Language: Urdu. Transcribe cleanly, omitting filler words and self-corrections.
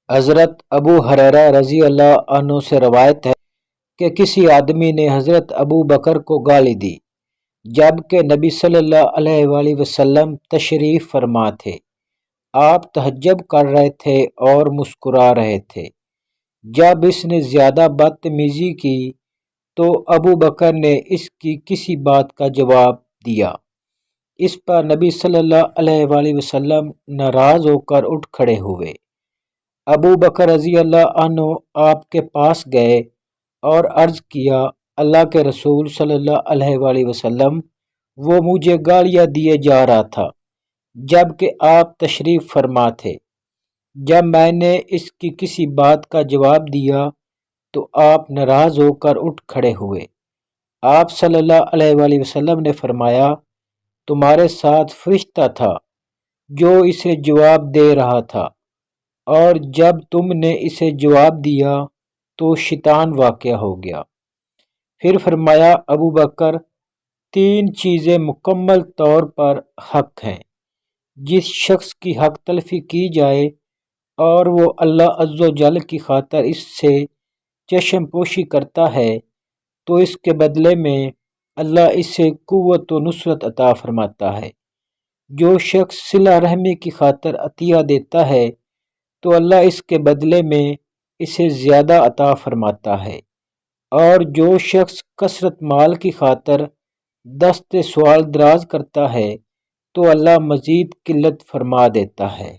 حضرت ابو ہریرہ رضی اللہ عنہ سے روایت ہے کہ کسی آدمی نے حضرت ابو بکر کو گالی دی جبکہ نبی صلی اللہ علیہ وآلہ وسلم تشریف فرما تھے۔ آپ تہجد کر رہے تھے اور مسکرا رہے تھے۔ جب اس نے زیادہ بدتمیزی کی تو ابو بکر نے اس کی کسی بات کا جواب دیا۔ اس پر نبی صلی اللہ علیہ وآلہ وسلم ناراض ہو کر اٹھ کھڑے ہوئے۔ ابو بکر رضی اللہ عنہ آپ کے پاس گئے اور عرض کیا، اللہ کے رسول صلی اللہ علیہ وآلہ وسلم، وہ مجھے گالیاں دیے جا رہا تھا جبکہ آپ تشریف فرما تھے۔ جب میں نے اس کی کسی بات کا جواب دیا تو آپ ناراض ہو کر اٹھ کھڑے ہوئے۔ آپ صلی اللہ علیہ وآلہ وسلم نے فرمایا، تمہارے ساتھ فرشتہ تھا جو اسے جواب دے رہا تھا، اور جب تم نے اسے جواب دیا تو شیطان واقع ہو گیا۔ پھر فرمایا، ابو بکر، 3 چیزیں مکمل طور پر حق ہیں۔ جس شخص کی حق تلفی کی جائے اور وہ اللہ عز و جل کی خاطر اس سے چشم پوشی کرتا ہے تو اس کے بدلے میں اللہ اسے قوت و نصرت عطا فرماتا ہے۔ جو شخص صلہ رحمی کی خاطر عطیہ دیتا ہے تو اللہ اس کے بدلے میں اسے زیادہ عطا فرماتا ہے، اور جو شخص کثرت مال کی خاطر دست سوال دراز کرتا ہے تو اللہ مزید قلت فرما دیتا ہے۔